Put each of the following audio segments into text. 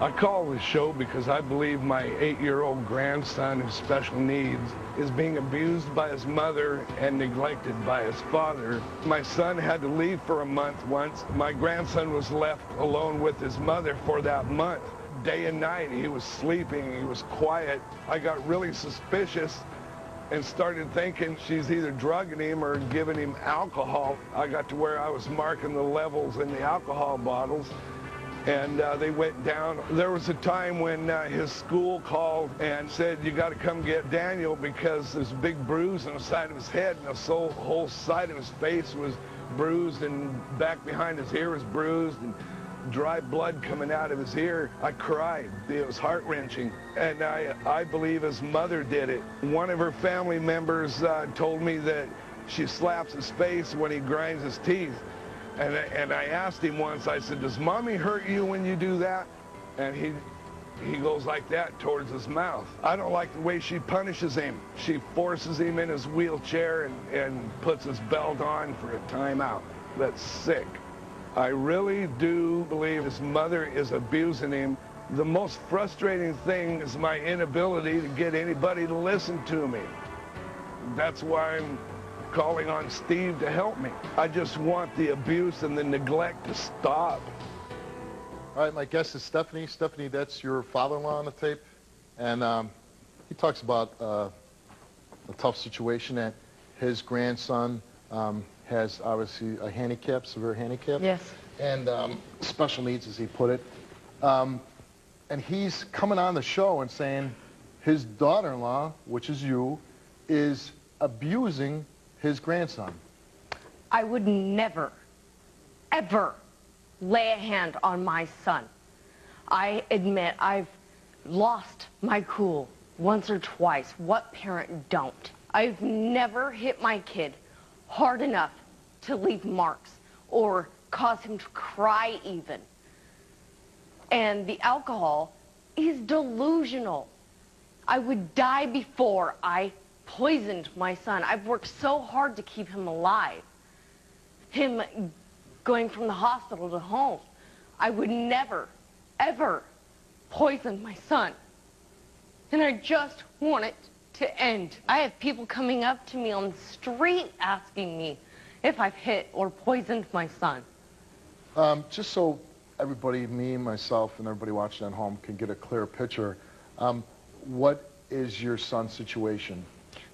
I call this show because I believe my 8-year-old grandson with special needs is being abused by his mother and neglected by his father. My son had to leave for a month once. My grandson was left alone with his mother for that month. Day and night, he was sleeping, he was quiet. I got really suspicious and started thinking she's either drugging him or giving him alcohol. I got to where I was marking the levels in the alcohol bottles, and they went down. There was a time when his school called and said, you got to come get Daniel because there's a big bruise on the side of his head, and the whole side of his face was bruised, and back behind his ear was bruised, and dry blood coming out of his ear. I cried. It was heart-wrenching, and I believe his mother did it. One of her family members told me that she slaps his face when he grinds his teeth. And I asked him once, I said, does Mommy hurt you when you do that? And he goes like that towards his mouth. I don't like the way she punishes him. She forces him in his wheelchair and puts his belt on for a timeout. That's sick. I really do believe his mother is abusing him. The most frustrating thing is my inability to get anybody to listen to me. That's why I'm calling on Steve to help me. I just want the abuse and the neglect to stop. All right, my guest is Stephanie. Stephanie, that's your father-in-law on the tape. And he talks about a tough situation that his grandson has obviously a handicap, severe handicap. Yes. And special needs, as he put it. And he's coming on the show and saying his daughter-in-law, which is you, is abusing his grandson. I would never, ever lay a hand on my son. I admit I've lost my cool once or twice. What parent don't? I've never hit my kid hard enough to leave marks or cause him to cry even. And the alcohol is delusional. I would die before I poisoned my son. I've worked so hard to keep him alive. Him going from the hospital to home. I would never, ever poison my son. And I just want it to end. I have people coming up to me on the street asking me if I've hit or poisoned my son. Just so everybody, me, myself, and everybody watching at home can get a clear picture, what is your son's situation?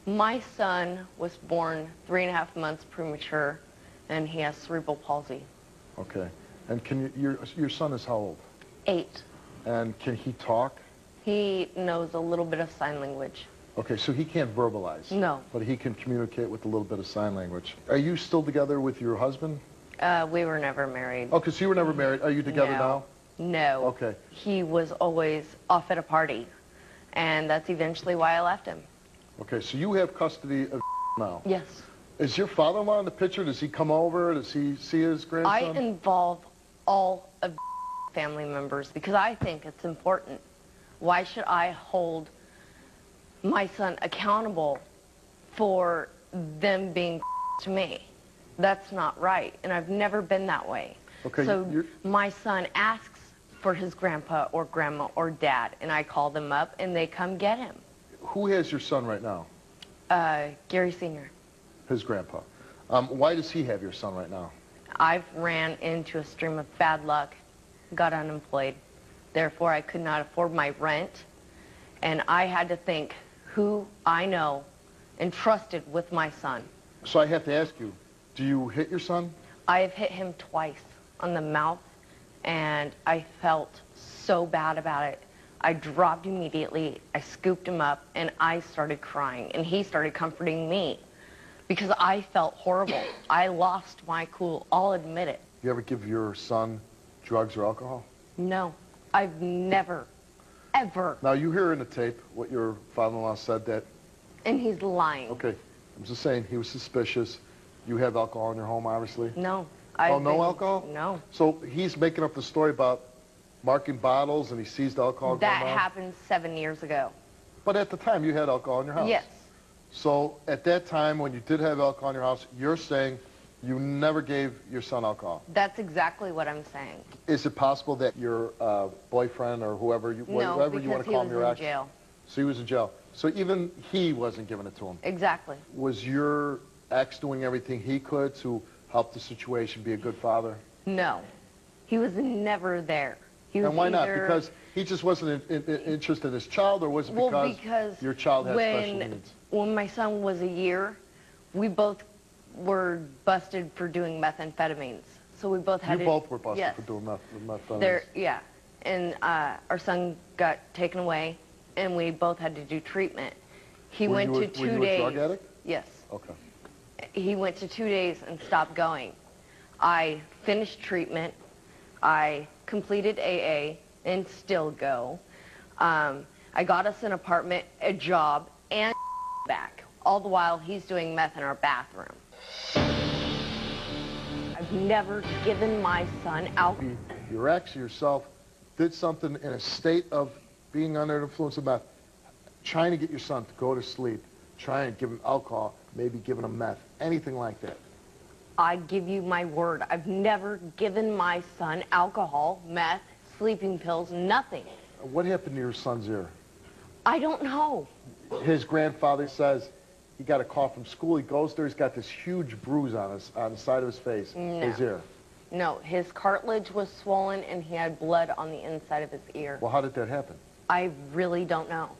My son was born 3.5 months premature, and he has cerebral palsy. Okay. And can your son is how old? 8. And can he talk? He knows a little bit of sign language. Okay, so he can't verbalize? No. But he can communicate with a little bit of sign language. Are you still together with your husband? We were never married. Okay, so you were never married. Are you together now? No. Okay. He was always off at a party, and that's eventually why I left him. Okay, so you have custody of now? Yes. Is your father-in-law in the picture? Does he come over? Does he see his grandson? I involve all of family members because I think it's important. Why should I hold my son accountable for them being to me? That's not right, and I've never been that way. Okay, so my son asks for his grandpa or grandma or dad, and I call them up, and they come get him. Who has your son right now? Gary Sr. His grandpa. Why does he have your son right now? I've ran into a stream of bad luck, got unemployed. Therefore, I could not afford my rent, and I had to think who I know and trusted with my son. So I have to ask you, do you hit your son? I have hit him twice on the mouth, and I felt so bad about it. I dropped immediately, I scooped him up, and I started crying, and he started comforting me because I felt horrible. I lost my cool, I'll admit it. You ever give your son drugs or alcohol? No, I've never, ever. Now, you hear in the tape what your father-in-law said that... And he's lying. Okay, I'm just saying, he was suspicious. You have alcohol in your home, obviously? No. Oh, no alcohol? No. So he's making up the story about marking bottles and he sees the alcohol going on? That happened 7 years ago. But at the time, you had alcohol in your house? Yes. So at that time, when you did have alcohol in your house, you're saying You never gave your son alcohol. That's exactly what I'm saying. Is it possible that your boyfriend or whoever you, whatever you want to call him, your ex? No, because he was in jail. So he was in jail. So even he wasn't giving it to him. Exactly. Was your ex doing everything he could to help the situation, be a good father? No. He was never there. He was And why not? either... Because he just wasn't interested in his child, or was it because your child had special needs? When my son was a year, we both were busted for doing methamphetamines. So we both had You both were busted yes. for doing methamphetamines? Yeah. And our son got taken away, and we both had to do treatment. He went to 2 days. Were you a drug addict? Yes. Okay. He went to 2 days and stopped going. I finished treatment. I completed AA and still go. I got us an apartment, a job, and back. All the while, he's doing meth in our bathroom. I've never given my son alcohol. Your ex, yourself, did something in a state of being under the influence of meth, trying to get your son to go to sleep, trying to give him alcohol, maybe giving him meth, anything like that. I give you my word. I've never given my son alcohol, meth, sleeping pills, nothing. What happened to your son's ear? I don't know. His grandfather says he got a call from school. He goes there. He's got this huge bruise on the side of his face, his ear. No, his cartilage was swollen and he had blood on the inside of his ear. Well, how did that happen? I really don't know.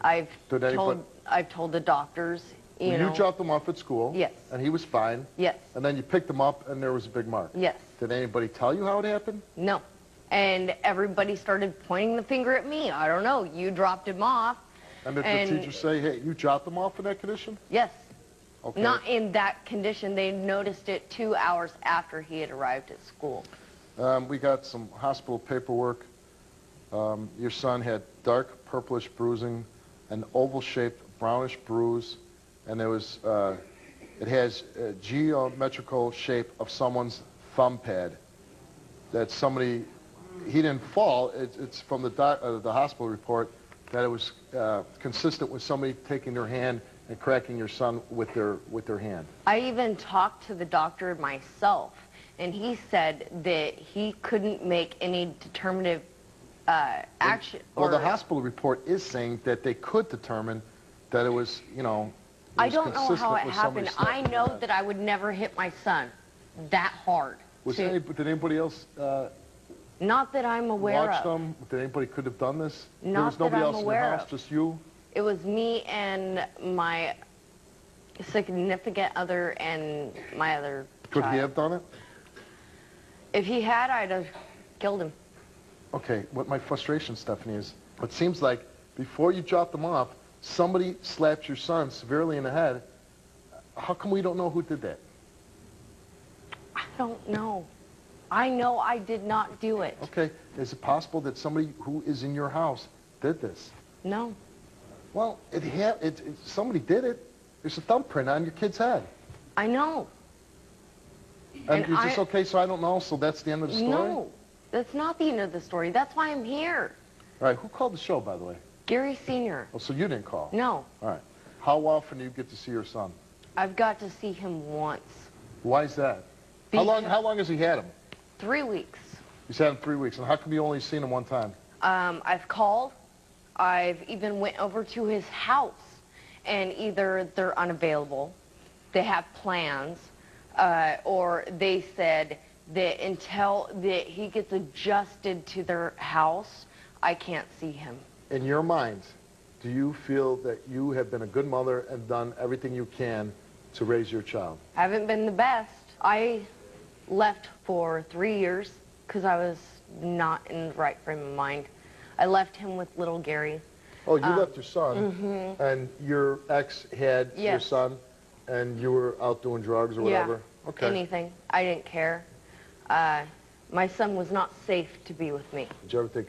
I've told the doctors, you know. You dropped him off at school. Yes. And he was fine. Yes. And then you picked him up and there was a big mark. Yes. Did anybody tell you how it happened? No. And everybody started pointing the finger at me. I don't know. You dropped him off. And did the teacher say, hey, you dropped him off in that condition? Yes. Okay. Not in that condition. They noticed it 2 hours after he had arrived at school. We got some hospital paperwork. Your son had dark purplish bruising, an oval-shaped brownish bruise, and there was, it has a geometrical shape of someone's thumb pad. That somebody, he didn't fall. It's from the hospital report that it was consistent with somebody taking their hand and cracking your son with their hand. I even talked to the doctor myself, and he said that he couldn't make any determinative action. Well, the hospital report is saying that they could determine that it was, you know, it was I don't know how it happened. I know that I would never hit my son that hard. Did anybody else not that I'm aware watch of. them? Did anybody could have done this? Not there was nobody that I'm else aware in the house, of. just you? It was me and my significant other and my other Could child. he have done it? If he had, I'd have killed him. Okay, what my frustration, Stephanie, is it seems like before you dropped them off, somebody slapped your son severely in the head. How come we don't know who did that? I don't know. I know I did not do it. Okay, is it possible that somebody who is in your house did this? No. Well, somebody did it. There's a thumbprint on your kid's head. I know. And is this okay, so I don't know, so that's the end of the story? No, that's not the end of the story. That's why I'm here. All right, who called the show, by the way? Gary Sr. Oh, so you didn't call? No. All right. How often do you get to see your son? I've got to see him once. Why is that? How long has he had him? 3 weeks. He's had him 3 weeks. And how come you only seen him one time? I've called. I've even went over to his house. And either they're unavailable, they have plans, or they said that until that he gets adjusted to their house, I can't see him. In your mind, do you feel that you have been a good mother and done everything you can to raise your child? I haven't been the best. I left for 3 years because I was not in the right frame of mind. I left him with little Gary. Oh, you left your son, and your ex had your son, and you were out doing drugs or whatever? Yeah, okay. Anything. I didn't care. My son was not safe to be with me. Did you ever think,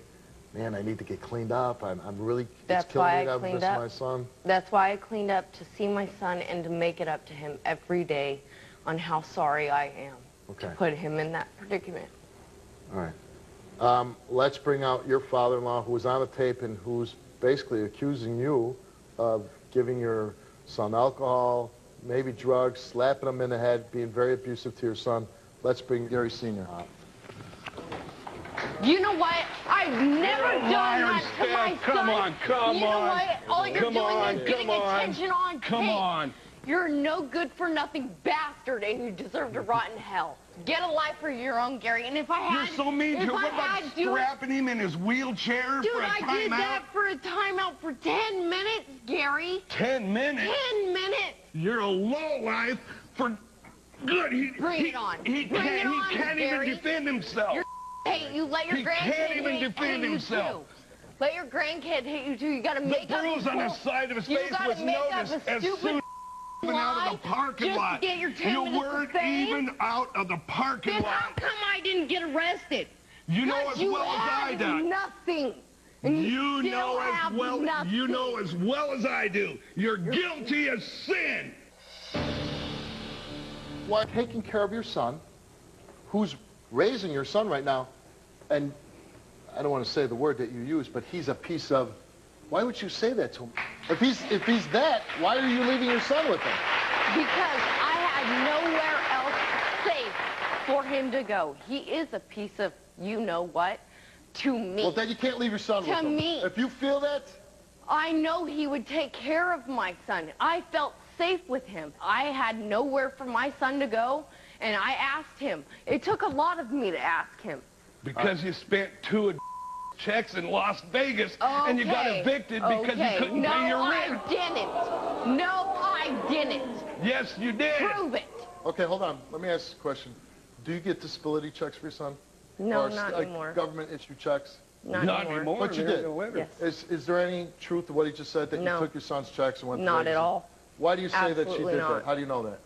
man, I need to get cleaned up? I'm really, That's it's killing why me to I have cleaned this up. my son? That's why I cleaned up, to see my son and to make it up to him every day on how sorry I am to put him in that predicament. All right. Let's bring out your father-in-law, who was on the tape and who's basically accusing you of giving your son alcohol, maybe drugs, slapping him in the head, being very abusive to your son. Let's bring Gary Sr. You know what? I've never done that to my son. Come on, come you know on. what? All you're Come doing on, is getting come on. attention on Come tape. on. You're a no good for nothing bastard, and you deserve to rot in hell. Get a life for your own, Gary. And if I had, You're so mean to him. What about strapping him in his wheelchair dude, for a timeout? I did that for a timeout for 10 minutes, Gary. 10 minutes? 10 minutes. You're a lowlife for good. Bring it on. He can't even defend himself. Hey, you let your He grandkid can't even hate defend you himself. too. Let your grandkid hate you too. You gotta make up. The bruise on the side of his face was noticed as soon as he went out of the parking lot. Get your 10 You minutes weren't of fame. even out of the parking Then lot. how come I didn't get arrested? You know as well as I do. Nothing. And You still know have as well. nothing. You know as well as I do. You're guilty as sin. While taking care of your son, who's raising your son right now, and I don't want to say the word that you use, but he's a piece of, why would you say that to him? If he's that, why are you leaving your son with him? Because I had nowhere else safe for him to go. He is a piece of you-know-what to me. Well, then you can't leave your son with him. To me. If you feel that, I know he would take care of my son. I felt safe with him. I had nowhere for my son to go, and I asked him. It took a lot of me to ask him. Because you spent 2 checks in Las Vegas and you got evicted because you couldn't pay your rent. No, I didn't. No, I didn't. Yes, you did. Prove it. okay, hold on. Let me ask you a question. Do you get disability checks for your son? No, or not anymore. Government issue checks? Not anymore. But you did. Yes. Is there any truth to what he just said, that No. you took your son's checks and went to Not Vegas? at all. Why do you say that she Absolutely did not. that? How do you know that?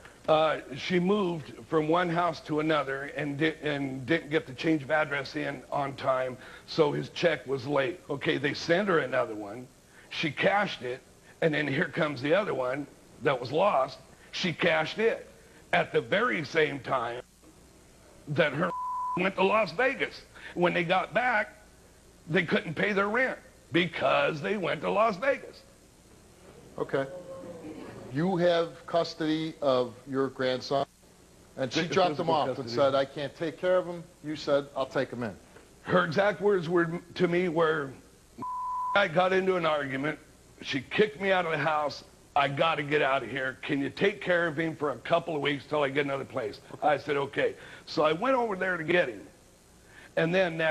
She moved from one house to another and didn't get the change of address in on time, so his check was late. Okay, they sent her another one. She cashed it, and then here comes the other one that was lost. She cashed it at the very same time that her went to Las Vegas. When they got back, they couldn't pay their rent because they went to Las Vegas. Okay. You have custody of your grandson, and she dropped him off and said, I can't take care of him. You said, I'll take him in. Her exact words were to me were, I got into an argument. She kicked me out of the house. I got to get out of here. Can you take care of him for a couple of weeks till I get another place? Okay. I said, okay. So I went over there to get him. And then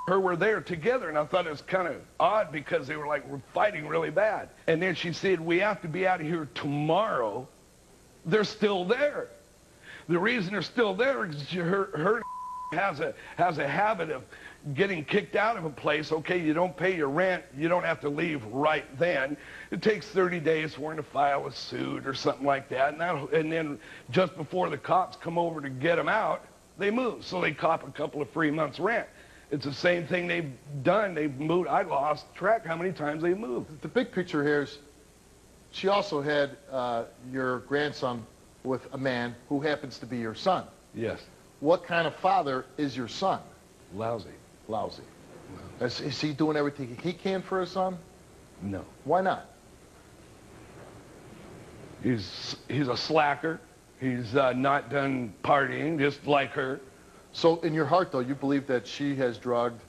her were there together, and I thought it was kind of odd because they were fighting really bad. And then she said, we have to be out of here tomorrow. They're still there. The reason they're still there is her has a habit of getting kicked out of a place. Okay, you don't pay your rent, you don't have to leave right then. It takes 30 days for them to file a suit or something like that. And then just before the cops come over to get them out, they move. So they cop a couple of free months' rent. It's the same thing they've done. They've moved. I lost track how many times they moved. The big picture here is she also had your grandson with a man who happens to be your son. Yes. What kind of father is your son? Lousy. Lousy. Is he doing everything he can for his son? No. Why not? He's a slacker. He's not done partying, just like her. So in your heart, though, you believe that she has drugged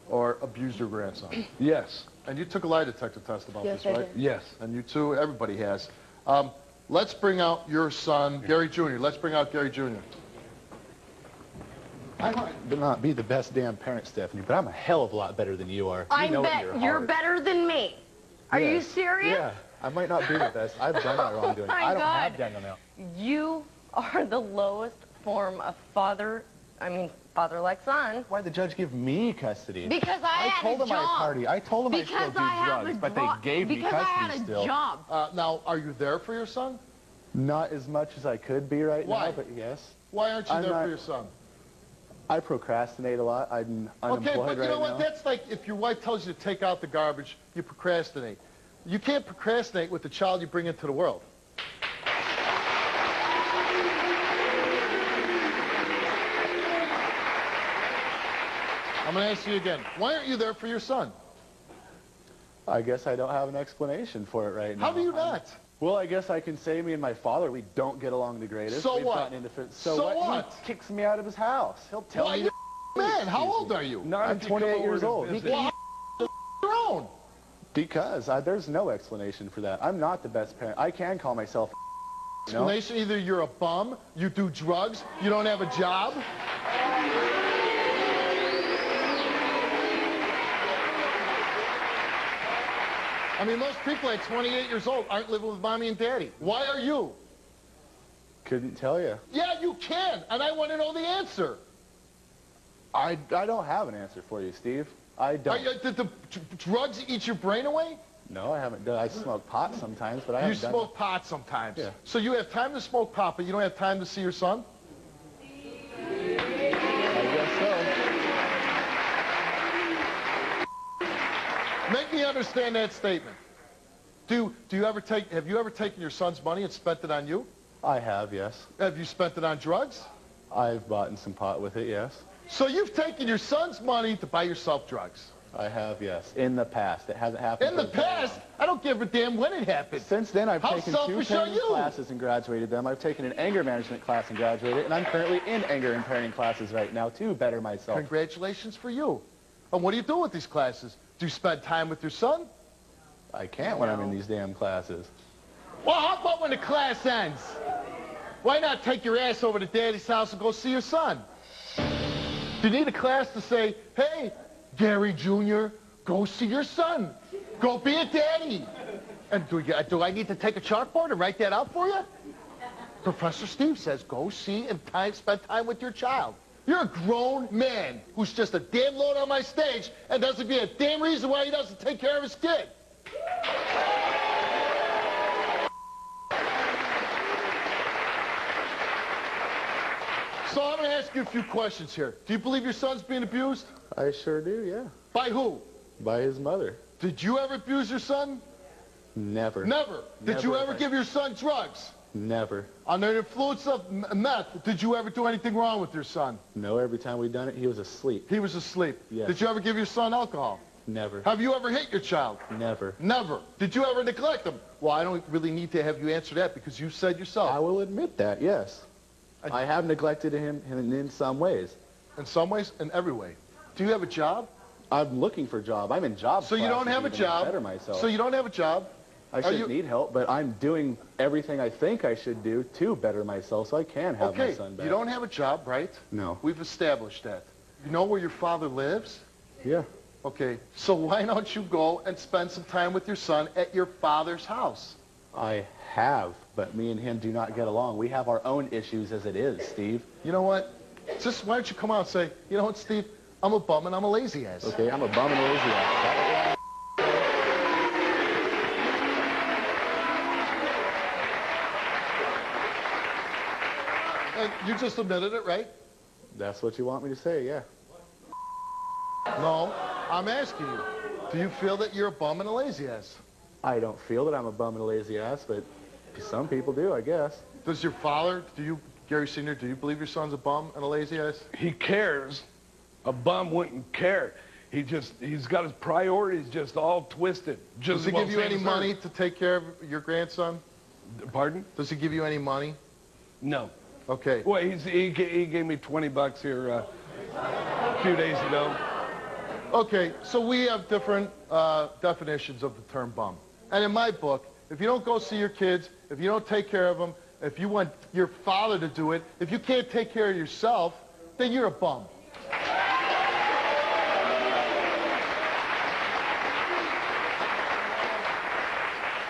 or abused your grandson? Yes. And you took a lie detector test about this, right? Yes. And you too, everybody has. Let's bring out your son, Gary Jr. Let's bring out Gary Jr. I might not be the best damn parent, Stephanie, but I'm a hell of a lot better than you are. I you know bet you're better than me. Are you serious? Yeah, I might not be the best. I've done that wrongdoing. Oh my I don't God. have Daniel now. You are the lowest form of father like son. Why'd the judge give me custody? Because I had told a him job. I party. I told him Because I still do I have drugs, a but they gave me Because I custody had a still. job. Now, are you there for your son? Not as much as I could be right Why? now, but yes. Why aren't you I'm there not- for your son? I procrastinate a lot. I'm unemployed Okay, but you right know what? now. That's like if your wife tells you to take out the garbage, you procrastinate. You can't procrastinate with the child you bring into the world. I'm going to ask you again. Why aren't you there for your son? I guess I don't have an explanation for it right now. How do you not? Well, I guess I can say me and my father, we don't get along the greatest. So We've what? gotten into So what? He kicks me out of his house. He'll tell Why, me. you man, how old are you? Not I'm if you come 28 over years to old. visit. Well, your own. Because there's no explanation for that. I'm not the best parent. I can call myself. You know? Explanation, either you're a bum, you do drugs, you don't have a job. I mean, most people at 28 years old aren't living with mommy and daddy. Why are you? Couldn't tell you. Yeah, you can, and I want to know the answer. I don't have an answer for you, Steve. I don't. Did the drugs eat your brain away? No, I haven't done. I smoke pot sometimes, but I haven't You done smoke pot sometimes. Yeah. So you have time to smoke pot, but you don't have time to see your son? it. I guess so. Make me understand that statement. Have you ever taken your son's money and spent it on you? I have, yes. Have you spent it on drugs? I've bought in some pot with it, yes. So you've taken your son's money to buy yourself drugs. I have, yes. In the past. It hasn't happened. In the past? I don't give a damn when it happened. Since then, I've How taken 2 selfish are parenting you? classes and graduated them. I've taken an anger management class and graduated, and I'm currently in anger and parenting classes right now to better myself. Congratulations for you. And what do you do with these classes? Do you spend time with your son? I can't when I'm in these damn classes. Well, how about when the class ends? Why not take your ass over to Daddy's house and go see your son? Do you need a class to say, hey, Gary Jr., go see your son. Go be a daddy. And do I need to take a chalkboard and write that out for you? Professor Steve says go see and spend time with your child. You're a grown man who's just a damn load on my stage and doesn't be a damn reason why he doesn't take care of his kid. So I'm going to ask you a few questions here. Do you believe your son's being abused? I sure do, yeah. By who? By his mother. Did you ever abuse your son? Never. Never. Did you ever give your son drugs? Never. Under the influence of meth, did you ever do anything wrong with your son? No, every time we done it, he was asleep. He was asleep. Yes. Did you ever give your son alcohol? Never. Have you ever hit your child? Never. Never. Did you ever neglect him? Well, I don't really need to have you answer that because you said yourself. I will admit that, yes. I have neglected him in some ways. In some ways, in every way. Do you have a job? I'm looking for a job. I'm in job So you don't classes have a even to job. better myself. So you don't have a job. I shouldn't need help, but I'm doing everything I think I should do to better myself so I can have my son back. You don't have a job, right? No. We've established that. You know where your father lives? Yeah. Okay, so why don't you go and spend some time with your son at your father's house? I have, but me and him do not get along. We have our own issues as it is, Steve. You know what? Just why don't you come out and say, you know what, Steve? I'm a bum and I'm a lazy ass. Okay, I'm a bum and a lazy ass. And you just admitted it, right? That's what you want me to say, yeah. No, I'm asking you. Do you feel that you're a bum and a lazy ass? I don't feel that I'm a bum and a lazy ass, but some people do, I guess. Does your father, Gary Sr., do you believe your son's a bum and a lazy ass? He cares. A bum wouldn't care. He's got his priorities just all twisted. Does he give you any money to take care of your grandson? Pardon? Does he give you any money? No. Okay. Well, he gave me 20 bucks here a few days ago. Okay, so we have different definitions of the term bum. And in my book, if you don't go see your kids, if you don't take care of them, if you want your father to do it, if you can't take care of yourself, then you're a bum.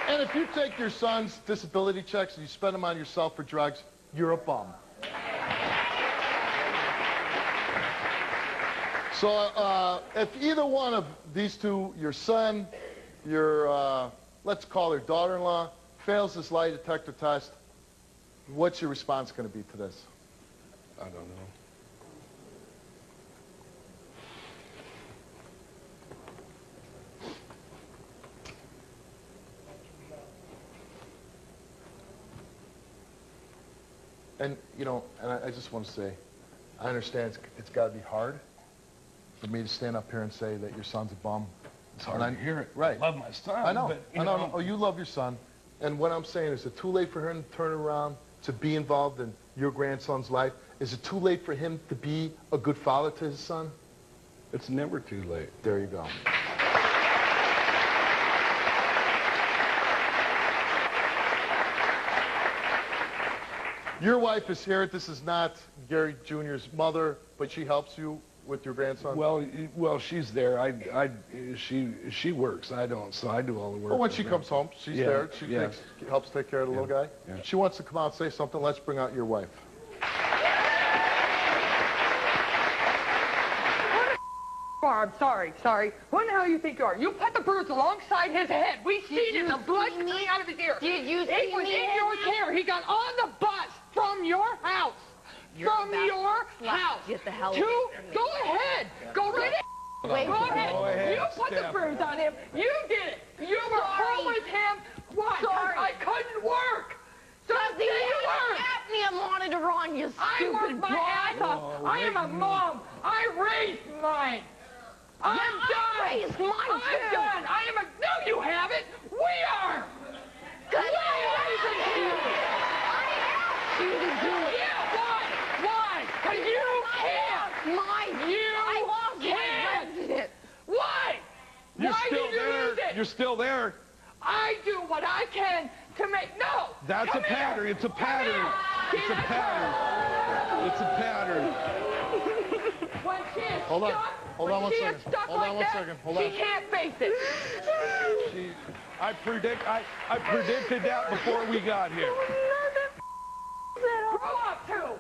And if you take your son's disability checks and you spend them on yourself for drugs, you're a bum. So if either one of these two, your son, your, let's call her daughter-in-law, fails this lie detector test, what's your response going to be to this? I don't know. And, you know, and I just want to say, I understand it's got to be hard for me to stand up here and say that your son's a bum. It's hard to hear it. Right. I love my son. I know. But, I know. Oh, you love your son. And what I'm saying, is it too late for him to turn around to be involved in your grandson's life? Is it too late for him to be a good father to his son? It's never too late. There you go. Your wife is here. This is not Gary Jr.'s mother, but she helps you with your grandson? Well, she's there. She works. I don't, so I do all the work. Well, when she comes home, she's there. She helps take care of the little guy. Yeah. She wants to come out and say something. Let's bring out your wife. I'm sorry. Who the hell you think you are? You put the bruise alongside his head. We seen it. The blood coming out of his ear. Did you see It was me? in your care. He got on the bus from your house. From your house. Get the hell Go ahead. Go right ahead. Wait, Go ahead. Go ahead, You put the Steph. bruise on him. You did it. You were home with him. Why? 'Cause Sorry. I couldn't work. So The you work. apnea monitor on, you I stupid worked my ass broad. off. I am a mom. I raised mine. I'm done. I raised mine, I'm too. done. I am a... No, you haven't. We are. Good We raised him. I asked you to do it. Yeah, why? Why? Because you can't. I lost my can't. resident. Why? You're Why still did you there. use it? You're still there. I do what I can to make... No. That's Come a pattern. here. It's a pattern. Come It's a here. pattern. It's a pattern. When she is Hold on. stuck, Hold on when one she second. is stuck Hold on like one that, second. Hold she on. can't face it. I predicted that before we got here. Grow up, too.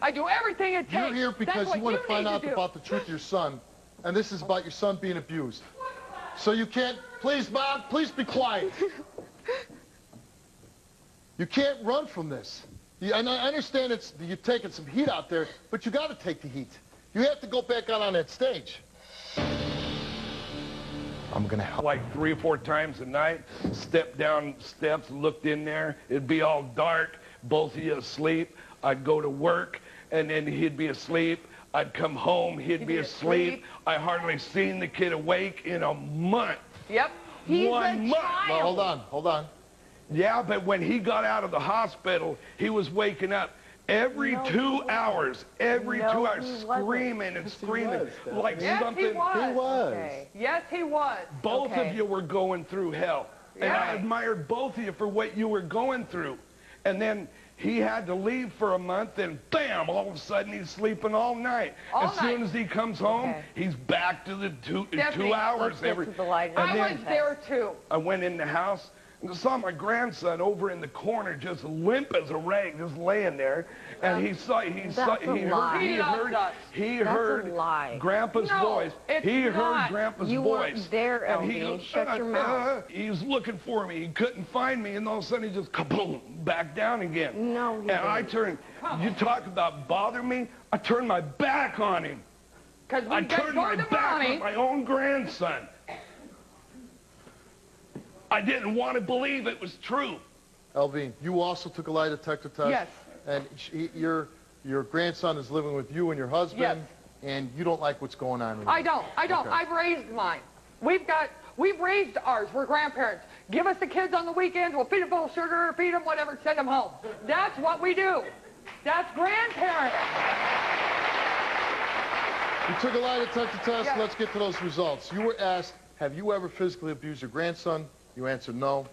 I do everything it takes. You're here because That's what you want to find need out do. about the truth of your son, and this is about your son being abused. So you can't, please, Bob, please be quiet. You can't run from this. And I understand you're taking some heat out there, but you got to take the heat. You have to go back out on that stage. I'm going to help. Like 3 or 4 times a night, stepped down steps, looked in there. It'd be all dark, both of you asleep. I'd go to work, and then he'd be asleep. I'd come home, he'd be asleep. I hardly seen the kid awake in a month. Yep. He's 1 a month. child. Well, hold on. Yeah, but when he got out of the hospital, he was waking up every 2 hours, every 2 hours, he wasn't. screaming and screaming, like Yes, something. he was. He was. Okay. Yes, he was. Both Okay. of you were going through hell. And I Yeah. admired both of you for what you were going through. And then he had to leave for a month, and bam, all of a sudden he's sleeping all night. All as soon night. as he comes home, Okay. he's back to the two Stephanie, hours Let's get every. to the light. And I then- was there, too. I went in the house and saw my grandson over in the corner, just limp as a rag, just laying there. And he That's a lie. He loves us. That's a heard lie. Grandpa's No, voice. it's He heard not. Grandpa's You voice. weren't there, And he Elvie. goes, Shut your mouth. He was looking for me. He couldn't find me, and all of a sudden he just kaboom, back down again. No, he And I didn't. turned. You talk about bothering me. I turned my back on him. Because I we got turned my going to back mommy. on my own grandson. I didn't want to believe it was true. Elvine, you also took a lie detector test. Yes. And your grandson is living with you and your husband, Yes. and you don't like what's going on. I don't. Okay. I've raised mine. We've raised ours. We're grandparents. Give us the kids on the weekends. We'll feed them full of sugar, feed them whatever, send them home. That's what we do. That's grandparents. You took a lie detector test. Yes. Let's get to those results. You were asked, have you ever physically abused your grandson? You answered no.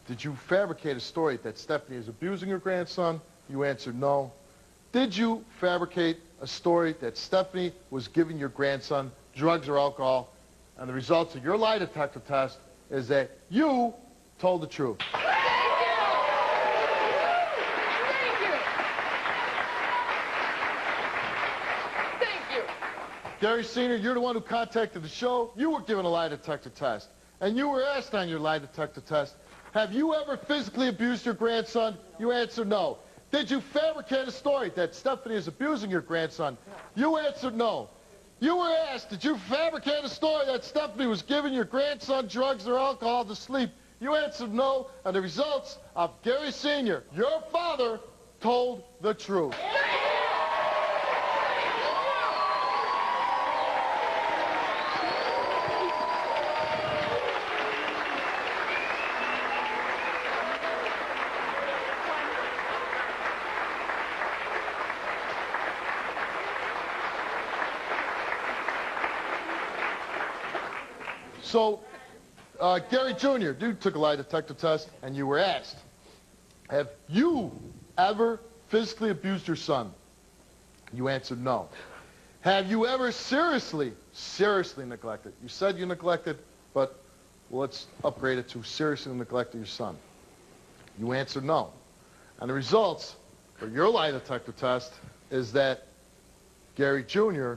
Did you fabricate a story that Stephanie is abusing her grandson? You answered no. Did you fabricate a story that Stephanie was giving your grandson drugs or alcohol? And the results of your lie detector test is that you told the truth. Thank you. Thank you. Gary Sr., you're the one who contacted the show. You were given a lie detector test. And you were asked on your lie detector test, have you ever physically abused your grandson? You answered no. Did you fabricate a story that Stephanie is abusing your grandson? You answered no. You were asked, did you fabricate a story that Stephanie was giving your grandson drugs or alcohol to sleep? You answered no. And the results of Gary Sr., your father, told the truth. So, Gary Jr., you took a lie detector test, and you were asked, have you ever physically abused your son? You answered no. Have you ever seriously neglected? You said you neglected, but let's upgrade it to seriously neglected your son. You answered no. And the results for your lie detector test is that, Gary Jr.,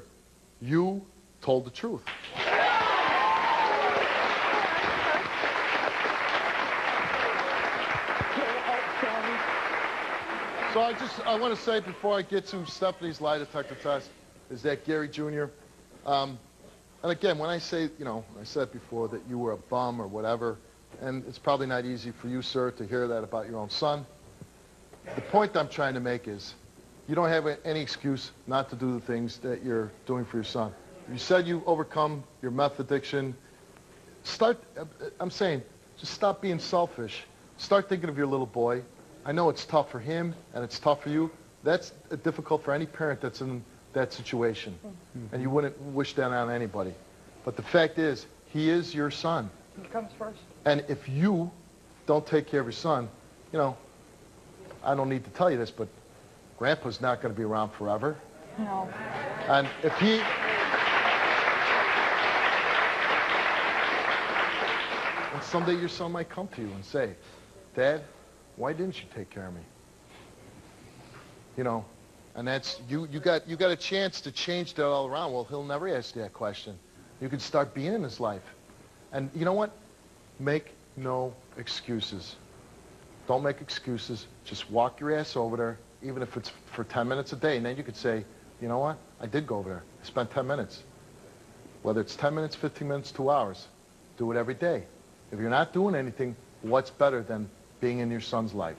you told the truth. So I want to say before I get to Stephanie's lie detector test is that Gary Jr., and again, when I say, you know, I said before that you were a bum or whatever, and it's probably not easy for you, sir, to hear that about your own son. The point I'm trying to make is you don't have any excuse not to do the things that you're doing for your son. You said you overcome your meth addiction. I'm saying, just stop being selfish. Start thinking of your little boy. I know it's tough for him and it's tough for you. That's difficult for any parent that's in that situation. And you wouldn't wish that on anybody. But the fact is, he is your son. He comes first. And if you don't take care of your son, you know, I don't need to tell you this, but Grandpa's not going to be around forever. No. And if he... And someday your son might come to you and say, Dad, why didn't you take care of me? You know, and that's, you got a chance to change that all around. Well, he'll never ask you that question. You can start being in his life. And you know what? Make no excuses. Don't make excuses. Just walk your ass over there, even if it's for 10 minutes a day. And then you could say, you know what? I did go over there. I spent 10 minutes. Whether it's 10 minutes, 15 minutes, 2 hours. Do it every day. If you're not doing anything, what's better than being in your son's life?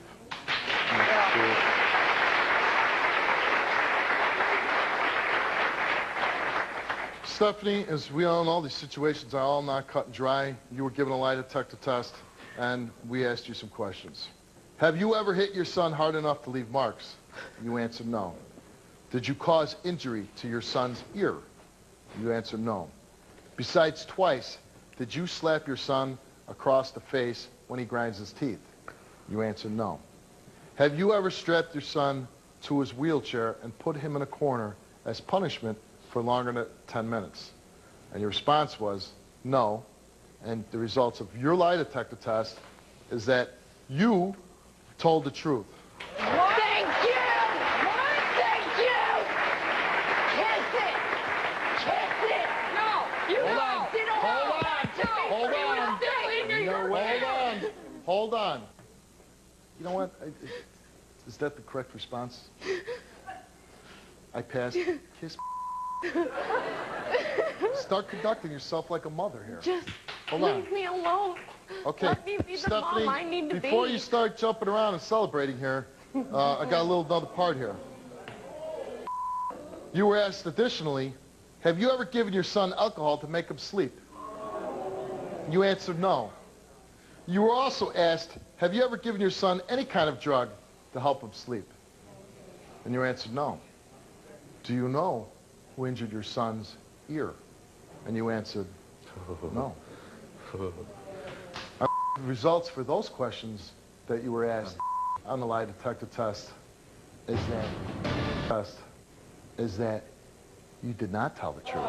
Stephanie, as we all know, these situations are all not cut and dry. You were given a lie detector test, and we asked you some questions. Have you ever hit your son hard enough to leave marks? You answered no. Did you cause injury to your son's ear? You answered no. Besides twice, did you slap your son across the face when he grinds his teeth? You answered no. Have you ever strapped your son to his wheelchair and put him in a corner as punishment for longer than 10 minutes? And your response was no. And the results of your lie detector test is that you told the truth. What? Thank you! What? Thank you! Kiss it! Kiss it! No! You Hold know! on. Hold on. Hold on. You know what? Is that the correct response? I passed. Kiss. Start conducting yourself like a mother here. Just Hold on. leave me alone. Okay, Let me be the Stephanie, mom I need to before be. you start jumping around and celebrating here, I got another part here. You were asked additionally, have you ever given your son alcohol to make him sleep? You answered no. You were also asked, have you ever given your son any kind of drug to help him sleep? And you answered no. Do you know who injured your son's ear? And you answered no. The results for those questions that you were asked on the lie detector test is that you did not tell the truth.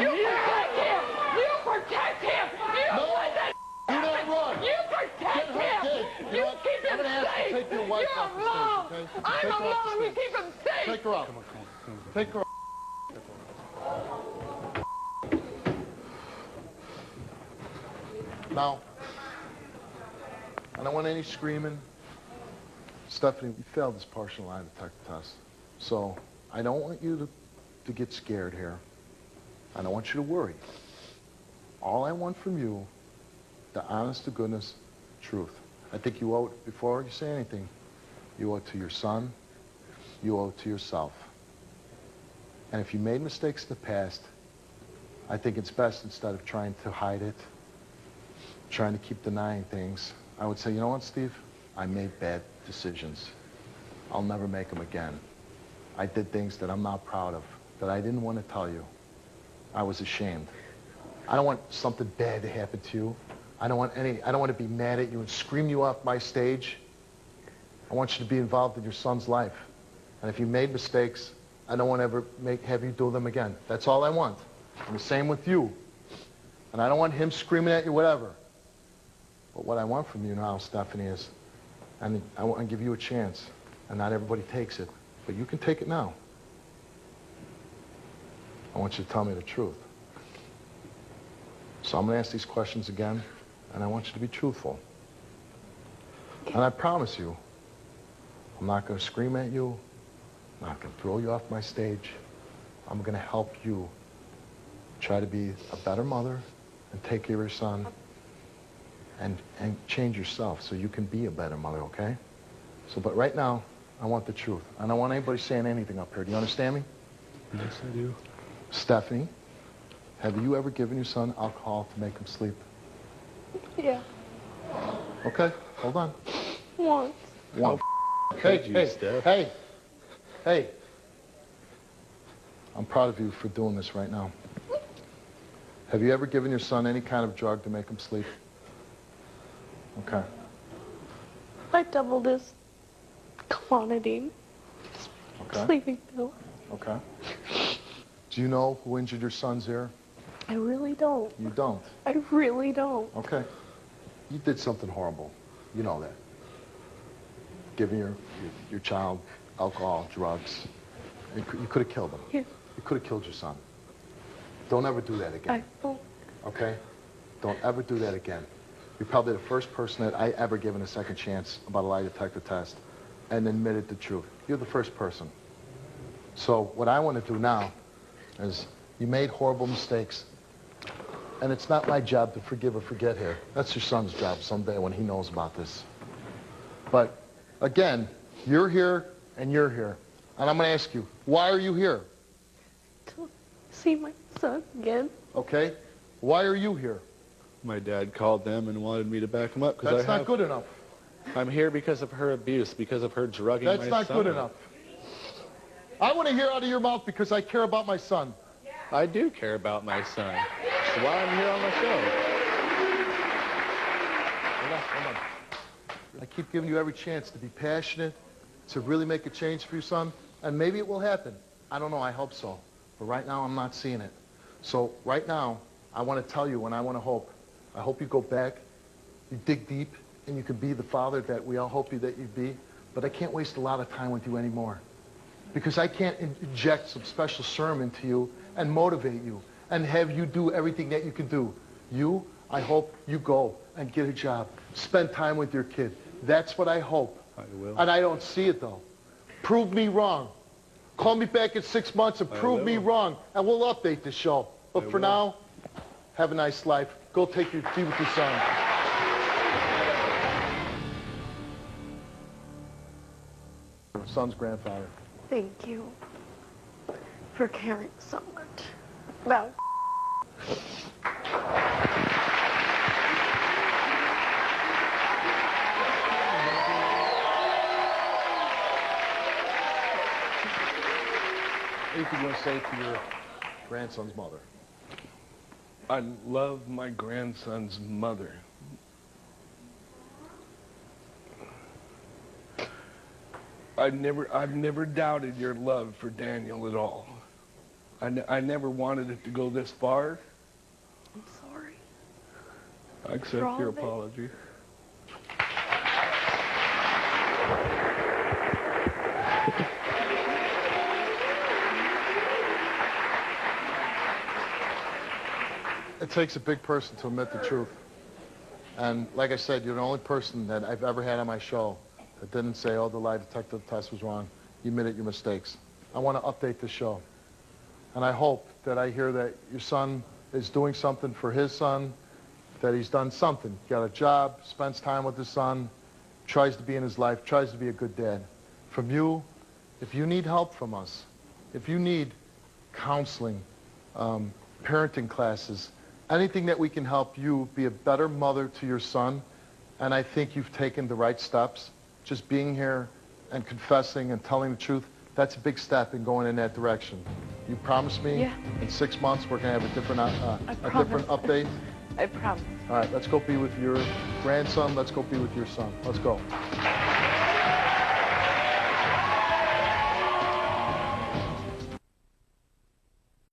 You protect him! You protect him! You No, let that do not run. You protect him! You You know what? keep I'm him gonna have to safe! take your wife You're off a the mom! stage, okay? I'm Take a her off the mom! You stage. keep him safe! Take her off. Take her off. Now, I don't want any screaming. Stephanie, you failed this partial lie detector test. So I don't want you to get scared here. I don't want you to worry. All I want from you, the honest to goodness truth. I think you owe it, before you say anything, you owe it to your son, you owe it to yourself. And if you made mistakes in the past, I think it's best, instead of trying to hide it, trying to keep denying things, I would say, you know what, Steve? I made bad decisions. I'll never make them again. I did things that I'm not proud of, that I didn't want to tell you. I was ashamed. I don't want something bad to happen to you. I don't want to be mad at you and scream you off my stage. I want you to be involved in your son's life. And if you made mistakes, I don't want to ever have you do them again. That's all I want. And the same with you. And I don't want him screaming at you, whatever. But what I want from you now, Stephanie, is, and I want to give you a chance. And not everybody takes it, but you can take it now. I want you to tell me the truth. So I'm going to ask these questions again, and I want you to be truthful. And I promise you, I'm not going to scream at you. I'm not going to throw you off my stage. I'm going to help you try to be a better mother and take care of your son and change yourself so you can be a better mother, okay? So, but right now, I want the truth. I don't want anybody saying anything up here. Do you understand me? Yes, I do. Stephanie, have you ever given your son alcohol to make him sleep? Yeah. Okay, hold on. Once. One. Hey. I'm proud of you for doing this right now. Have you ever given your son any kind of drug to make him sleep? Okay. I doubled his quantity. Okay. Sleeping pill. Okay. Do you know who injured your son's ear? I really don't. You don't? I really don't. Okay. You did something horrible. You know that. Giving your child alcohol, drugs. You could have killed him. Yeah. You could have killed your son. Don't ever do that again. I won't. Okay? Don't ever do that again. You're probably the first person that I ever given a second chance about a lie detector test and admitted the truth. You're the first person. So what I want to do now is, you made horrible mistakes, and it's not my job to forgive or forget here. That's your son's job someday when he knows about this. But again, you're here and you're here. And I'm going to ask you, why are you here? To see my son again. Okay? Why are you here? My dad called them and wanted me to back him up. That's not good enough. I'm here because of her abuse, because of her drugging my son. That's not good enough. I want to hear out of your mouth because I care about my son. I do care about my son. That's why I'm here on my show. Hold on. I keep giving you every chance to be passionate, to really make a change for your son, and maybe it will happen. I don't know, I hope so. But right now, I'm not seeing it. So right now, I want to tell you and I want to hope. I hope you go back, you dig deep, and you can be the father that we all hope that you'd be. But I can't waste a lot of time with you anymore. Because I can't inject some special sermon to you and motivate you and have you do everything that you can do. You, I hope you go and get a job. Spend time with your kid. That's what I hope. I will. And I don't see it, though. Prove me wrong. Call me back in 6 months and prove me wrong, and we'll update the show. But for now, have a nice life. Go be with your son. Your son's grandfather. Thank you for caring so much about Anything you want to say to your grandson's mother? I love my grandson's mother. I've never doubted your love for Daniel at all. I never wanted it to go this far. I'm sorry. I accept your apology. It takes a big person to admit the truth. And like I said, you're the only person that I've ever had on my show that didn't say, oh, the lie detector test was wrong. You admitted your mistakes. I want to update the show. And I hope that I hear that your son is doing something for his son, that he's done something. Got a job, spends time with his son, tries to be in his life, tries to be a good dad. From you, if you need help from us, if you need counseling, parenting classes, anything that we can help you be a better mother to your son, and I think you've taken the right steps. Just being here and confessing and telling the truth, that's a big step in going in that direction. You promise me Yeah. in 6 months we're going to have a different update? I promise. All right, let's go be with your grandson. Let's go be with your son. Let's go.